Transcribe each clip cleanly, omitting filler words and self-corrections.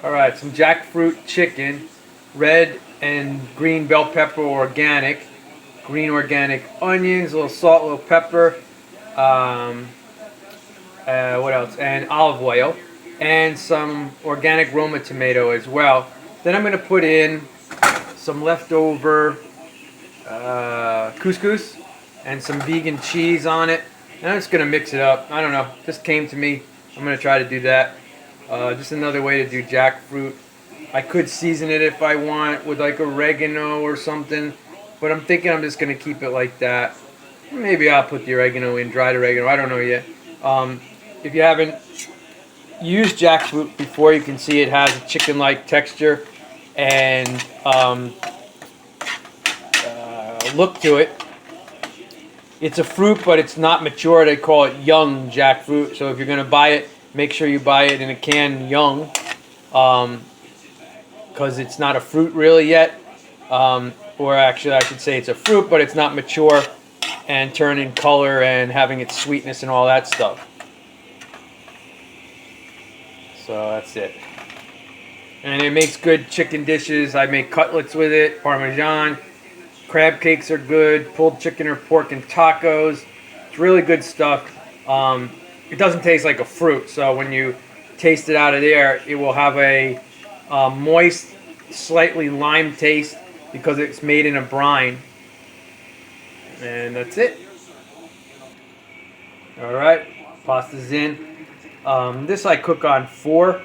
Alright, some jackfruit chicken, red and green bell pepper organic, green organic onions, a little salt, a little pepper, um, what else? And olive oil, and some organic Roma tomato as well. Then I'm going to put in some leftover couscous and some vegan cheese on it. And I'm just going to mix it up. I don't know, just came to me. I'm going to try to do that. Just another way to do jackfruit. I could season it if I want with like oregano or something, but I'm thinking I'm just going to keep it like that. Maybe I'll put the oregano in, dried oregano. I don't know yet. If you haven't used jackfruit before, you can see it has a chicken-like texture and look to it. It's a fruit, but it's not mature. They call it young jackfruit. So if you're going to buy it, make sure you buy it in a can young, because it's not a fruit really yet. Or actually, I should say it's a fruit, but it's not mature and turning color and having its sweetness and all that stuff. So that's it. And it makes good chicken dishes. I make cutlets with it, Parmesan. Crab cakes are good. Pulled chicken or pork and tacos. It's really good stuff. It doesn't taste like a fruit, so when you taste it out of there, it will have a moist, slightly lime taste because it's made in a brine. And that's it. Alright, pasta's in. This I cook on 4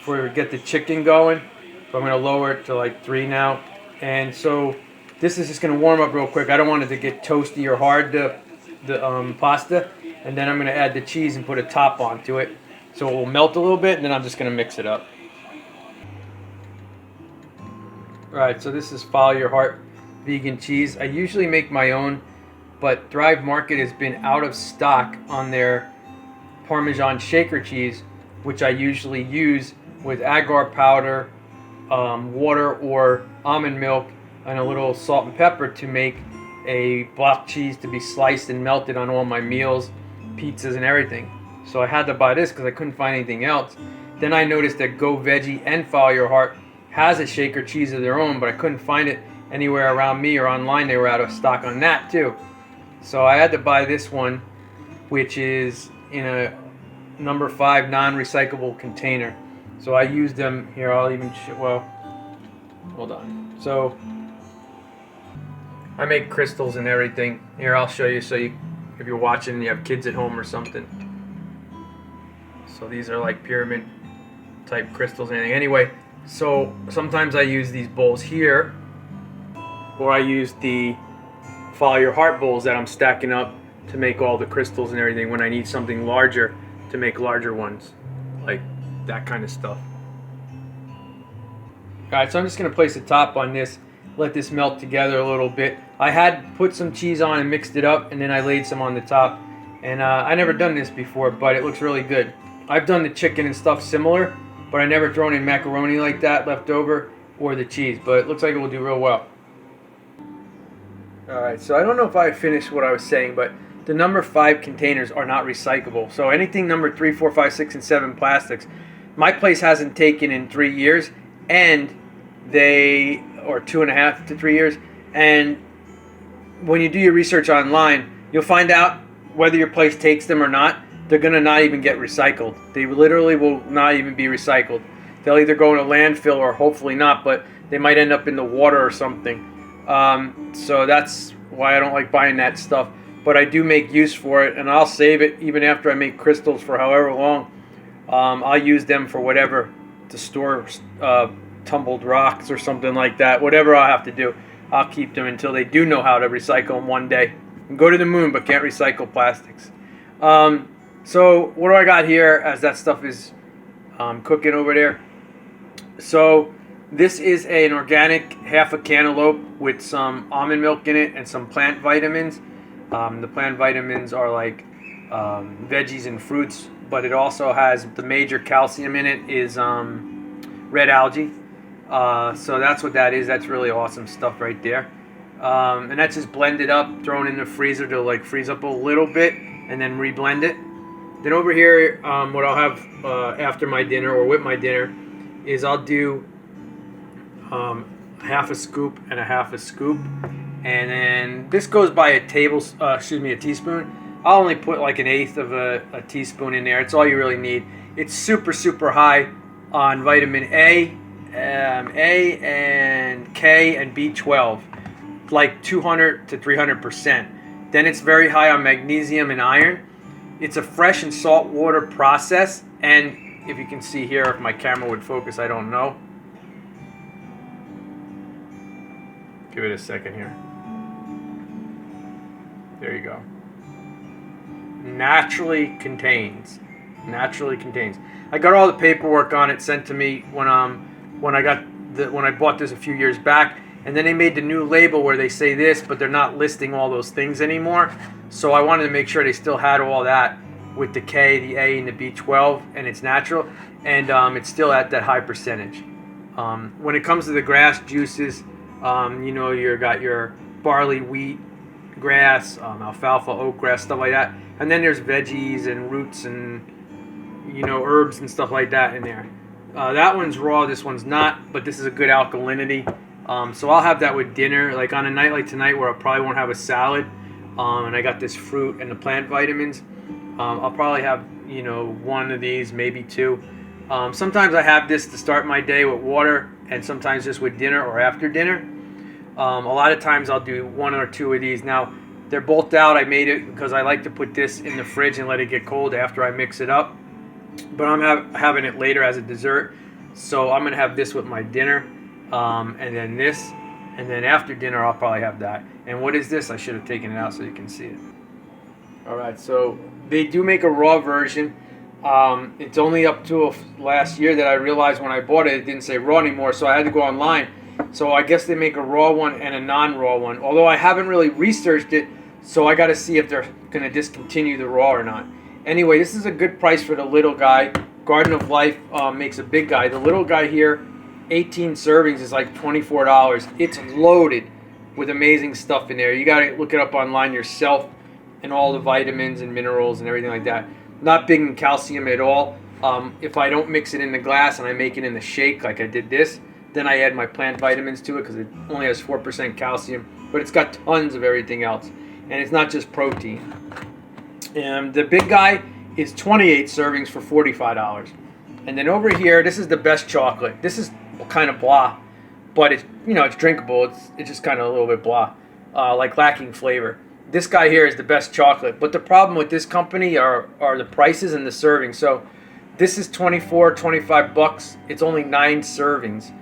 for get the chicken going. So I'm going to lower it to like 3 now. And so this is just going to warm up real quick. I don't want it to get toasty or hard, the pasta. And then I'm going to add the cheese and put a top onto it. So it will melt a little bit, and then I'm just going to mix it up. Alright, so this is Follow Your Heart vegan cheese. I usually make my own, but Thrive Market has been out of stock on their Parmesan shaker cheese, which I usually use with agar powder, water or almond milk, and a little salt and pepper to make a block cheese to be sliced and melted on all my meals, pizzas and everything. So I had to buy this because I couldn't find anything else. Then I noticed that Go Veggie and Follow Your Heart has a shaker cheese of their own, but I couldn't find it anywhere around me or online. They were out of stock on that too. So I had to buy this one, which is in a number 5 non-recyclable container. So I use them here. I'll even well, hold on. So I make crystals and everything. Here, I'll show you, so you, if you're watching and you have kids at home or something. So these are like pyramid type crystals and anything. Anyway, so sometimes I use these bowls here, or I use the Follow Your Heart bowls that I'm stacking up to make all the crystals and everything when I need something larger to make larger ones, like that kind of stuff. Alright, so I'm just going to place the top on this, let this melt together a little bit. I had put some cheese on and mixed it up, and then I laid some on the top. And I never done this before, but it looks really good. I've done the chicken and stuff similar, but I never thrown in macaroni like that left over, or the cheese, but it looks like it will do real well. Alright, so I don't know if I finished what I was saying, but the number 5 containers are not recyclable. So anything number 3, 4, 5, 6, and 7 plastics, my place hasn't taken in 3 years, and they, or 2.5 to 3 years, and when you do your research online, you'll find out whether your place takes them or not. They're going to not even get recycled. They literally will not even be recycled. They'll either go in a landfill or hopefully not, but they might end up in the water or something. So that's why I don't like buying that stuff. But I do make use for it, and I'll save it even after I make crystals for however long. I'll use them for whatever, to store tumbled rocks or something like that. Whatever I'll have to do, I'll keep them until they do know how to recycle them one day. And go to the moon, but can't recycle plastics. So what do I got here as that stuff is cooking over there? So this is an organic half a cantaloupe with some almond milk in it and some plant vitamins. The plant vitamins are like veggies and fruits, but it also has the major calcium in it is red algae. So that's what that is. That's really awesome stuff right there. And that's just blended up, thrown in the freezer to like freeze up a little bit, and then reblend it. Then over here, what I'll have after my dinner or with my dinner is I'll do half a scoop and a half a scoop, and then this goes by a teaspoon. I'll only put like an eighth of a teaspoon in there. It's all you really need. It's super, super high on vitamin A and K and B12, like 200 to 300%. Then it's very high on magnesium and iron. It's a fresh and salt water process, and if you can see here, if my camera would focus, I don't know. Give it a second here. There you go. Naturally contains. I got all the paperwork on it sent to me when I bought this a few years back, and then they made the new label where they say this, but they're not listing all those things anymore. So I wanted to make sure they still had all that with the K, the A, and the B12, and it's natural, and it's still at that high percentage. When it comes to the grass juices, you got your barley, wheat, grass, alfalfa, oat grass, stuff like that, and then there's veggies and roots and herbs and stuff like that in there. That one's raw, this one's not, but this is a good alkalinity. So I'll have that with dinner, like on a night like tonight where I probably won't have a salad, and I got this fruit and the plant vitamins. I'll probably have one of these, maybe two. Sometimes I have this to start my day with water, and sometimes just with dinner or after dinner. A lot of times I'll do one or two of these. Now they're both out. I made it because I like to put this in the fridge and let it get cold after I mix it up. But I'm having it later as a dessert, so I'm gonna have this with my dinner, and then this, and then after dinner I'll probably have that. And what is this? I should have taken it out so you can see it. All right, so they do make a raw version. It's only up to last year that I realized when I bought it, it didn't say raw anymore, so I had to go online. So I guess they make a raw one and a non-raw one, although I haven't really researched it, so I got to see if they're going to discontinue the raw or not. Anyway, this is a good price for the little guy. Garden of Life makes a big guy. The little guy here, 18 servings, is like $24. It's loaded with amazing stuff in there. You got to look it up online yourself, and all the vitamins and minerals and everything like that. Not big in calcium at all. If I don't mix it in the glass and I make it in the shake like I did this, then I add my plant vitamins to it because it only has 4% calcium, but it's got tons of everything else. And it's not just protein. And the big guy is 28 servings for $45. And then over here, this is the best chocolate. This is kind of blah, but it's it's drinkable. It's just kind of a little bit blah, like lacking flavor. This guy here is the best chocolate, but the problem with this company are the prices and the servings. So this is $25. It's only 9 servings.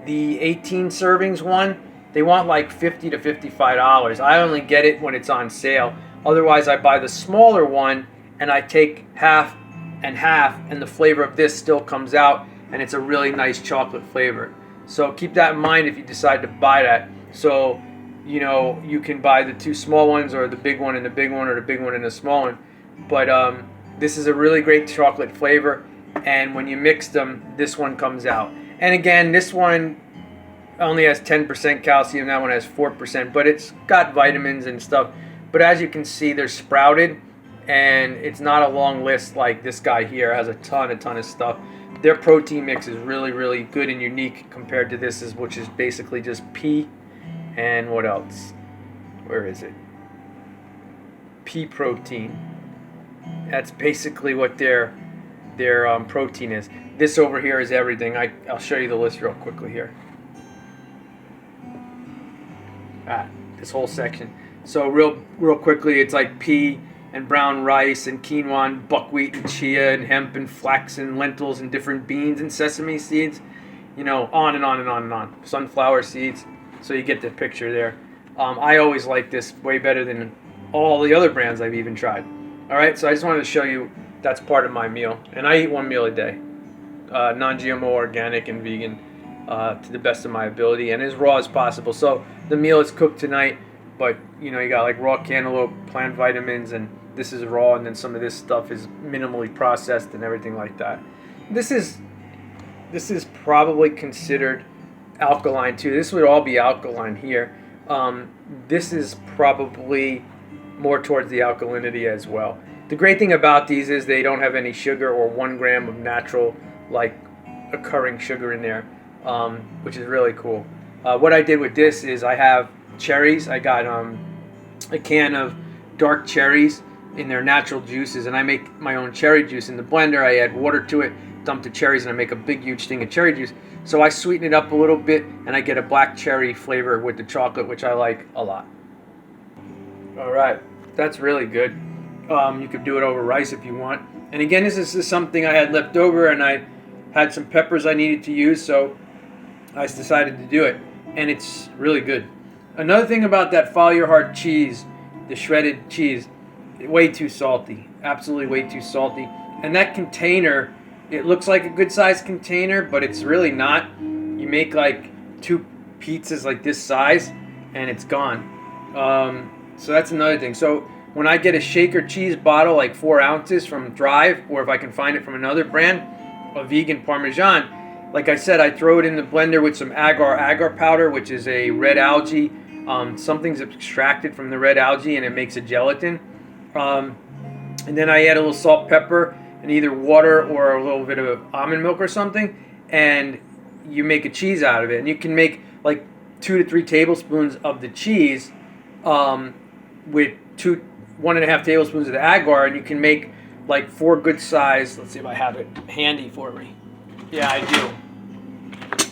The 18 servings one, they want like $50 to $55. I only get it when it's on sale. Otherwise, I buy the smaller one and I take half and half, and the flavor of this still comes out, and it's a really nice chocolate flavor. So keep that in mind if you decide to buy that. So you can buy the 2 small ones, or the big one and the big one, or the big one and the small one. But this is a really great chocolate flavor, and when you mix them, this one comes out. And again, this one only has 10% calcium, that one has 4%, but it's got vitamins and stuff. But as you can see, they're sprouted, and it's not a long list like this guy here has a ton of stuff. Their protein mix is really, really good and unique compared to this, which is basically just pea and what else? Where is it? Pea protein. That's basically what their protein is. This over here is everything. I'll show you the list real quickly here. This whole section. So real quickly, it's like pea and brown rice and quinoa and buckwheat and chia and hemp and flax and lentils and different beans and sesame seeds. On and on and on and on. Sunflower seeds. So you get the picture there. I always like this way better than all the other brands I've even tried. All right, so I just wanted to show you that's part of my meal. And I eat 1 meal a day. Non-GMO, organic, and vegan to the best of my ability, and as raw as possible. So the meal is cooked tonight, but you got like raw cantaloupe, plant vitamins, and this is raw, and then some of this stuff is minimally processed and everything like that. This is probably considered alkaline too. This would all be alkaline here. This is probably more towards the alkalinity as well. The great thing about these is they don't have any sugar or 1 gram of natural like occurring sugar in there, which is really cool. What I did with this is I have cherries. I got a can of dark cherries in their natural juices, and I make my own cherry juice in the blender. I add water to it, dump the cherries, and I make a big huge thing of cherry juice. So I sweeten it up a little bit, and I get a black cherry flavor with the chocolate, which I like a lot. All right, that's really good. You could do it over rice if you want. And again, this is something I had left over, and I had some peppers I needed to use, so I decided to do it, and it's really good. Another thing about that Follow Your Heart cheese, the shredded cheese, way too salty, absolutely way too salty. And that container, it looks like a good sized container, but it's really not. You make like 2 pizzas like this size, and it's gone. So that's another thing. So when I get a shaker cheese bottle, like 4 ounces from Drive, or if I can find it from another brand, a vegan Parmesan, like I said, I throw it in the blender with some agar powder, which is a red algae. Something's extracted from the red algae, and it makes a gelatin. And then I add a little salt, pepper, and either water or a little bit of almond milk or something, and you make a cheese out of it. And you can make like 2 to 3 tablespoons of the cheese with 1.5 tablespoons of the agar, and you can make like 4 good size. Let's see if I have it handy for me. Yeah, I do.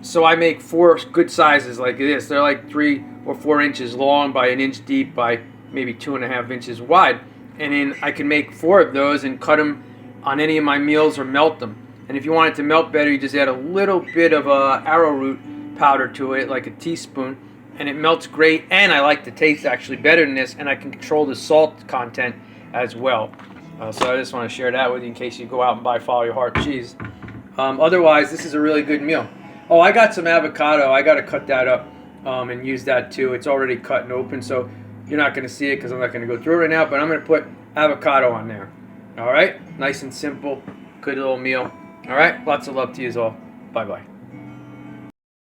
So I make 4 good sizes like this. They're like 3 or 4 inches long by 1 inch deep by maybe 2.5 inches wide. And then I can make 4 of those and cut them on any of my meals or melt them. And if you want it to melt better, you just add a little bit of arrowroot powder to it, like a teaspoon, and it melts great. And I like the taste actually better than this, and I can control the salt content as well. So I just want to share that with you in case you go out and buy Follow Your Heart cheese. Otherwise, this is a really good meal. Oh, I got some avocado. I got to cut that up and use that too. It's already cut and open, so you're not going to see it because I'm not going to go through it right now, but I'm going to put avocado on there. All right? Nice and simple. Good little meal. All right? Lots of love to you all. Bye-bye.